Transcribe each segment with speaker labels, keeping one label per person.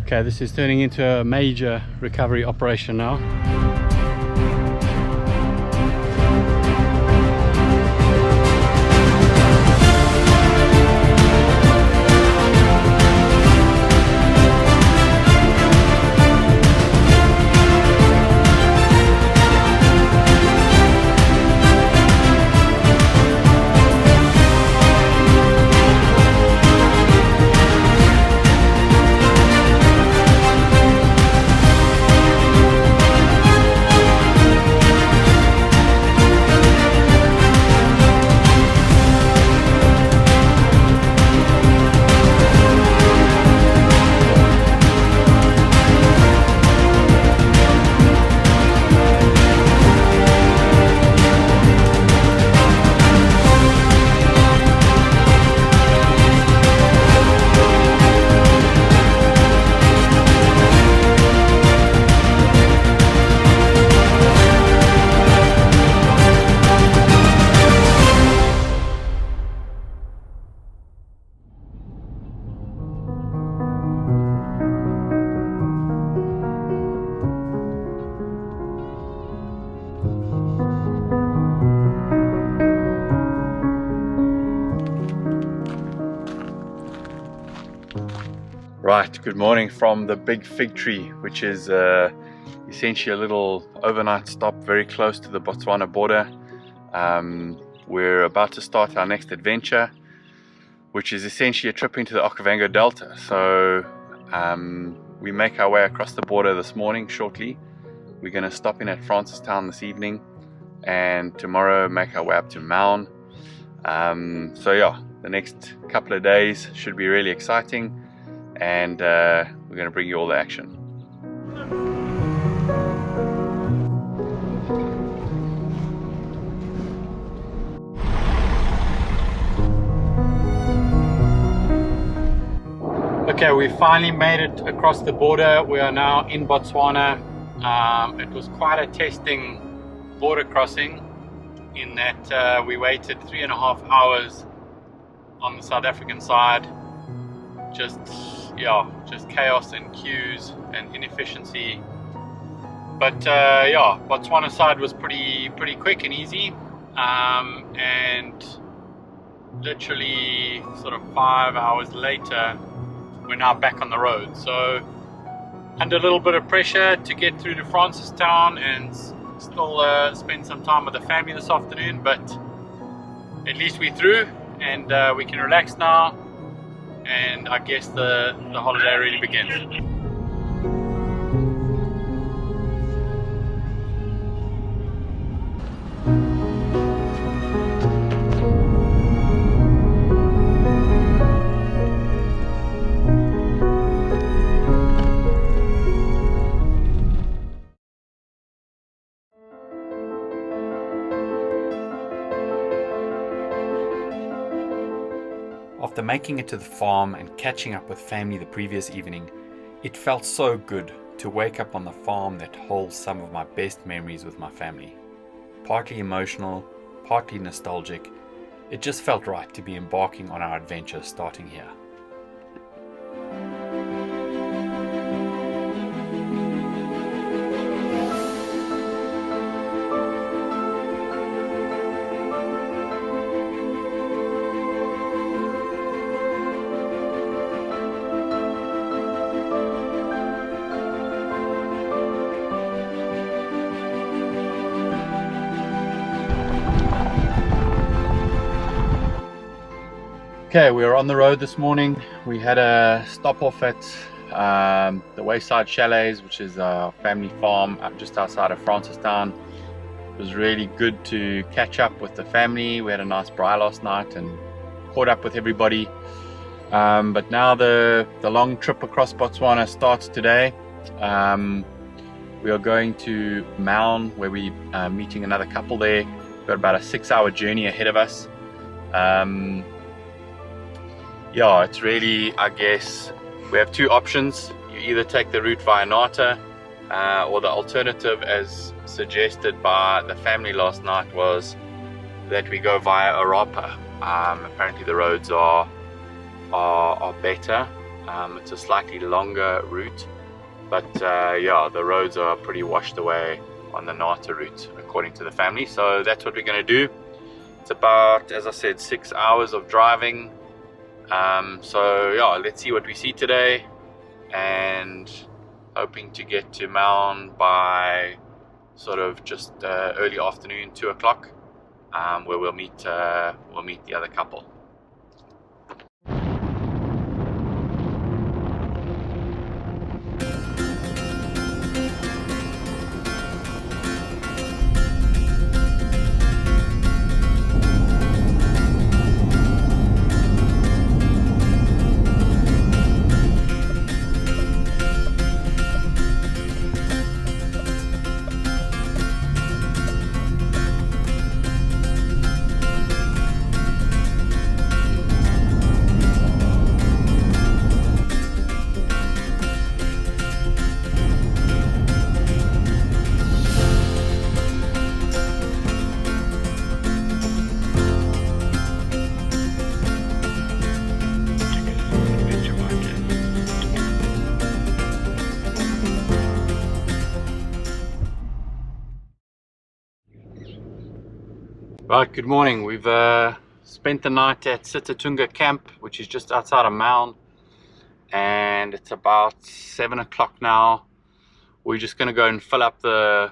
Speaker 1: Okay, this is turning into a major recovery operation now. Right, good morning from the big fig tree, which is essentially a little overnight stop very close to the Botswana border. We're about to start our next adventure, which is essentially a trip into the Okavango Delta. So we make our way across the border this morning shortly. We're going to stop in at Francistown this evening, and tomorrow make our way up to Maun. So yeah, the next couple of days should be really exciting, and we're going to bring you all the action. Okay, we finally made it across the border. We are now in Botswana. It was quite a testing border crossing in that we waited 3.5 hours on the South African side. Just chaos and queues and inefficiency. But yeah, Botswana side was pretty quick and easy, and literally sort of 5 hours later we're now back on the road. So under a little bit of pressure to get through to Francistown and still spend some time with the family this afternoon, but at least we're through, and we can relax now, and I guess the holiday really begins. After making it to the farm and catching up with family the previous evening, it felt so good to wake up on the farm that holds some of my best memories with my family. Partly emotional, partly nostalgic, it just felt right to be embarking on our adventure starting here. Okay, we were on the road this morning. We had a stop off at the Wayside Chalets, which is a family farm just outside of Francistown. It was really good to catch up with the family. We had a nice braai last night and caught up with everybody. But now the long trip across Botswana starts today. We are going to Maun, where we're meeting another couple there. We've got about a 6-hour journey ahead of us. Yeah, it's really, I guess, we have two options. You either take the route via Nata, or the alternative, as suggested by the family last night, was that we go via Orapa. Apparently the roads are better, It's a slightly longer route, but yeah, the roads are pretty washed away on the Nata route according to the family. So that's what we're going to do. It's about, as I said, 6 hours of driving. So yeah, let's see what we see today, and hoping to get to Maun by sort of just early afternoon, 2 o'clock, where we'll meet the other couple. Right, good morning. We've spent the night at Sitatunga camp, which is just outside of Maun, and it's about 7 o'clock now. We're just going to go and fill up the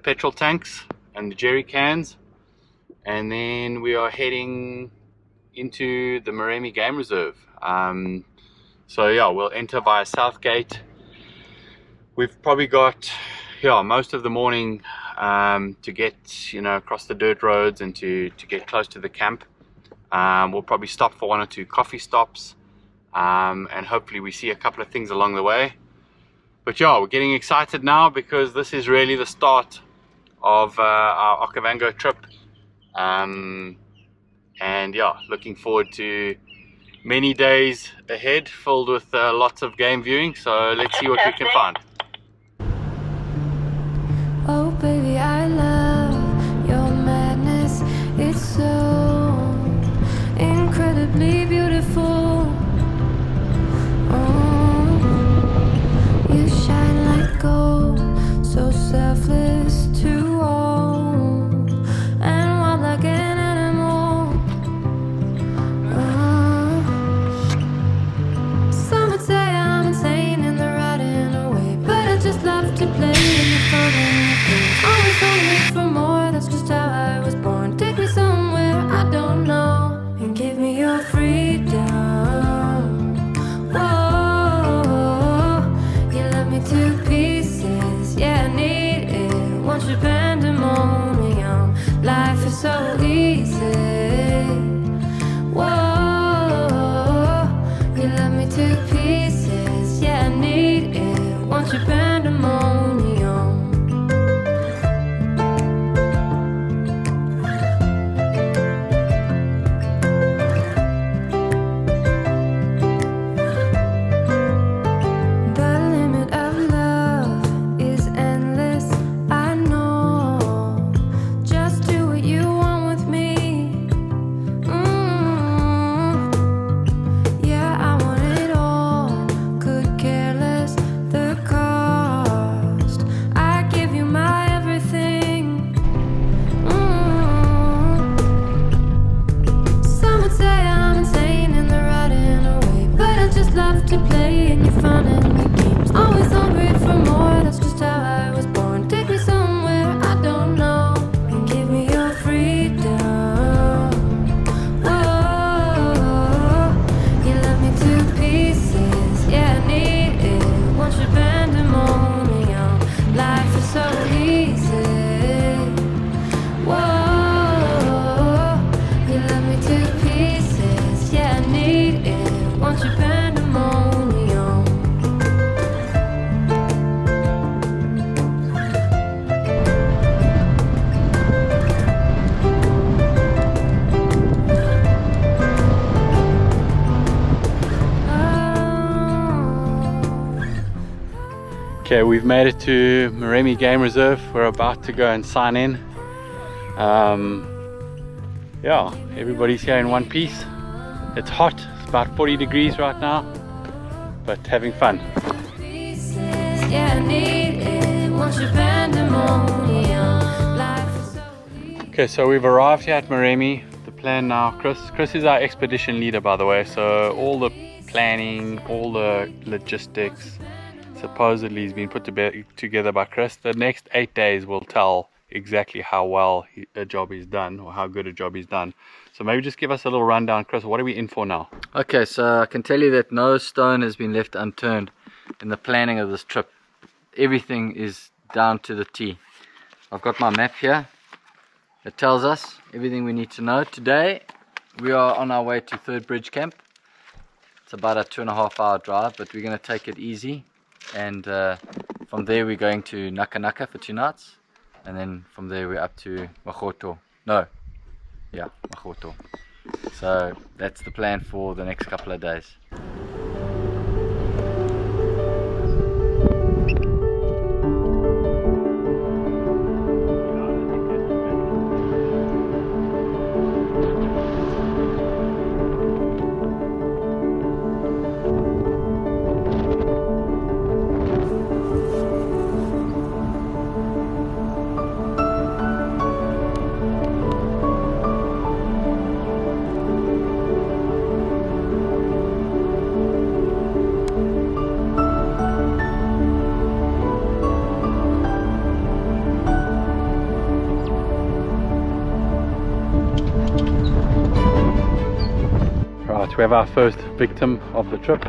Speaker 1: petrol tanks and the jerry cans, and then we are heading into the Moremi Game Reserve. So yeah, we'll enter via South Gate. We've probably got most of the morning to get across the dirt roads and to get close to the camp. We'll probably stop for 1 or 2 coffee stops, and hopefully we see a couple of things along the way. But yeah, we're getting excited now because this is really the start of our Okavango trip, and yeah, looking forward to many days ahead filled with lots of game viewing. So let's see what we can find.
Speaker 2: Oh baby, I love your madness. It's so incredibly beautiful. Oh, you shine like gold, so selfless to all, and wild like an animal. Some would say I'm insane in the right in a way, but I just love to play in the fun. Always hungry for more, that's just how I was born. Take me somewhere I don't know, and give me your freedom. Whoa, you love me to pieces, yeah, I need it. Want your pandemonium, life is so easy. Whoa, you love me to pieces, yeah, I need it. Want your pandemonium.
Speaker 1: Okay, we've made it to Moremi Game Reserve. We're about to go and sign in. Yeah, everybody's here in one piece. It's hot, it's about 40 degrees right now. but having fun.
Speaker 2: Yeah, I need it. Once you're pandemonium, life is so easy.
Speaker 1: Okay, so we've arrived here at Moremi. The plan now, Chris is our expedition leader, by the way, so all the planning, all the logistics supposedly has been put together by Chris. The next 8 days will tell exactly how well a job is done, or how good a job is done. So maybe just give us a little rundown, Chris. What are we in for now? Okay, so I can tell you that no stone has been left unturned in the planning of this trip. Everything is down to the T. I've got my map here. It tells us everything we need to know. Today we are on our way to Third Bridge Camp. It's about a 2.5 hour drive, but we're going to take it easy. And from there we're going to Naka Naka for 2 nights. And then from there we're up to Magoto. Magoto. So that's the plan for the next couple of days. We have our first victim of the trip.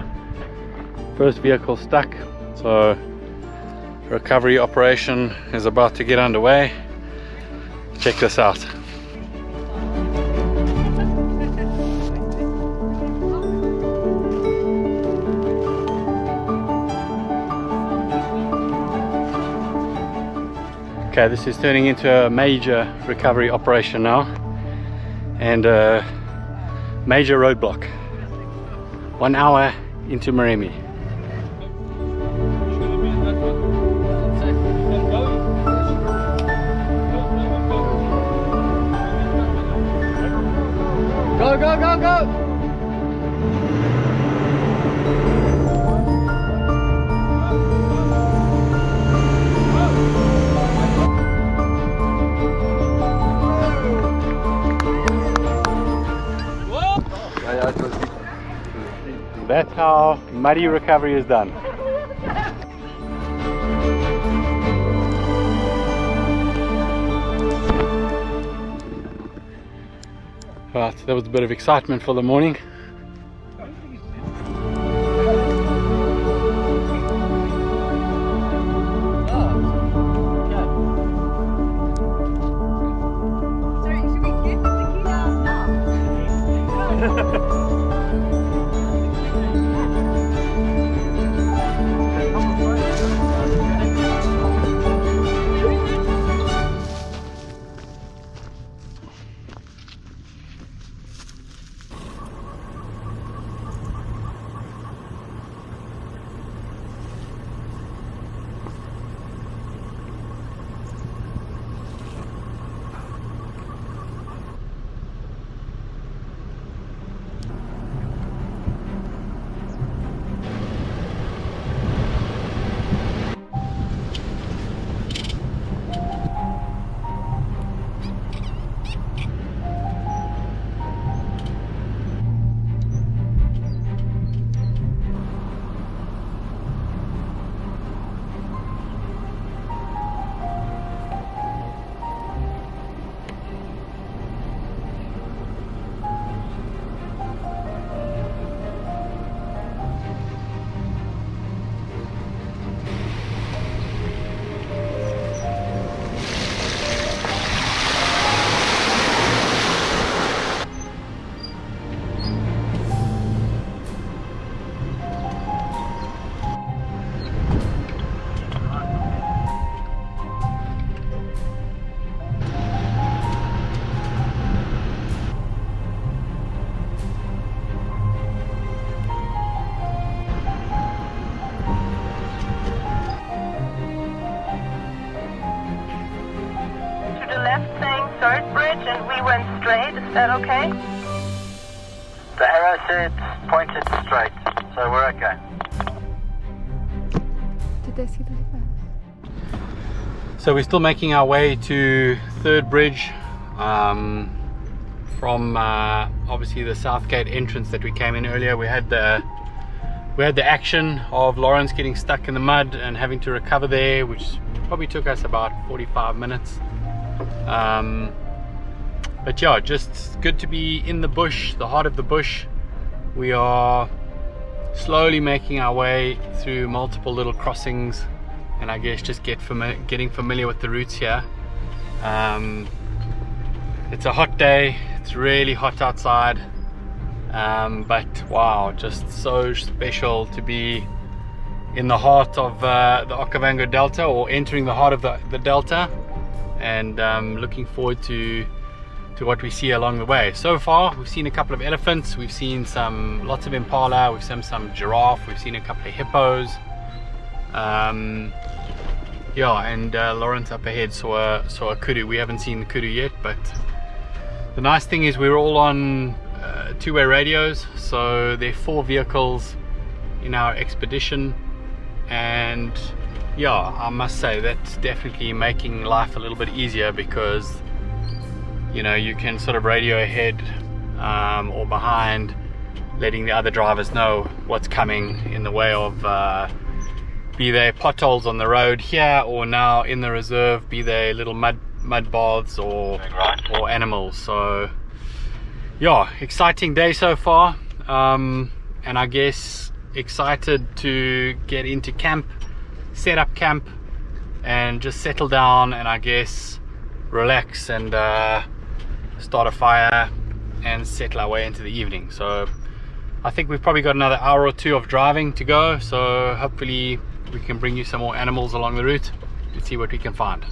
Speaker 1: First vehicle stuck, so recovery operation is about to get underway. Check this out. Okay, this is turning into a major recovery operation now, and a major roadblock. 1 hour into Moremi. Go, go, go, go! That's how muddy recovery is done. Right, that was a bit of excitement for the morning.
Speaker 3: Sorry, should we give the tequila now? Third Bridge and we went straight. Is that okay?
Speaker 4: The arrow said pointed straight, so we're okay.
Speaker 2: Did they see the hippo?
Speaker 4: So we're still making our way to Third Bridge from obviously the South Gate entrance that we came in earlier. We had the action of Lawrence getting stuck in the mud and having to recover there, which probably took us about 45 minutes. But yeah, just good to be in the bush, the heart of the bush. We are slowly making our way through multiple little crossings, and I guess just getting familiar with the routes here. It's a hot day, it's really hot outside, but wow, just so special to be in the heart of the Okavango Delta, or entering the heart of the Delta, and looking forward to what we see along the way. So far we've seen a couple of elephants, we've seen lots of Impala, we've seen some giraffe, we've seen a couple of hippos. Yeah, and Lawrence up ahead saw a kudu. We haven't seen the kudu yet, but the nice thing is we're all on two-way radios, so there are 4 vehicles in our expedition, and yeah, I must say that's definitely making life a little bit easier, because you know, you can sort of radio ahead or behind, letting the other drivers know what's coming in the way of be they potholes on the road here, or now in the reserve, be they little mud baths or animals. So yeah, exciting day so far, and I guess excited to get into camp, set up camp, and just settle down, and I guess relax and start a fire and settle our way into the evening. So I think we've probably got another hour or 2 of driving to go, so hopefully we can bring you some more animals along the route and see what we can find.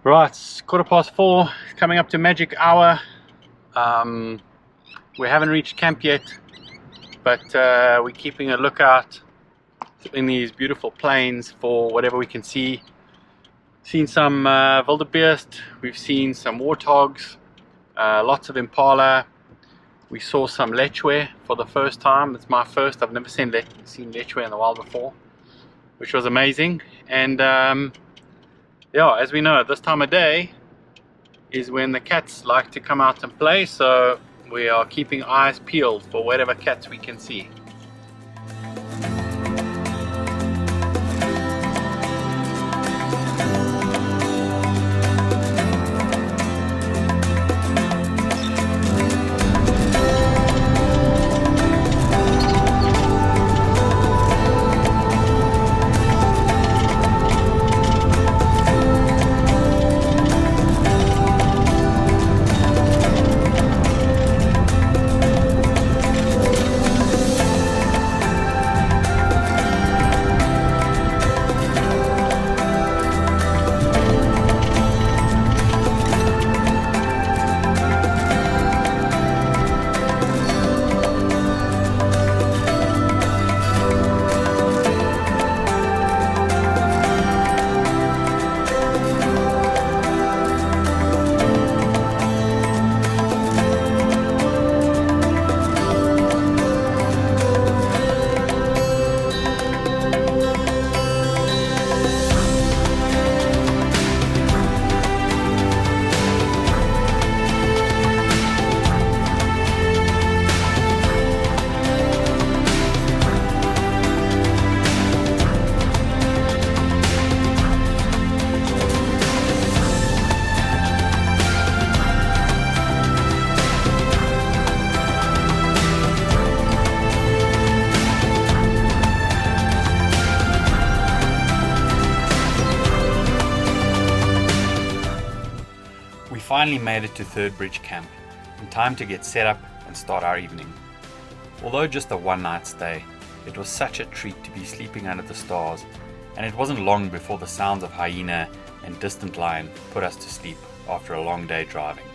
Speaker 4: Right, it's 4:15, coming up to magic hour. We haven't reached camp yet, but we're keeping a lookout in these beautiful plains for whatever we can see. Seen some Wildebeest, we've seen some warthogs, lots of Impala. We saw some Lechwe for the first time. It's my first. I've never seen Lechwe in the wild before, which was amazing. And yeah, as we know, this time of day is when the cats like to come out and play, so we are keeping eyes peeled for whatever cats we can see.
Speaker 5: Finally made it to Third Bridge Camp, in time to get set up and start our evening. Although just a one-night stay, it was such a treat to be sleeping under the stars, and it wasn't long before the sounds of hyena and distant lion put us to sleep after a long day driving.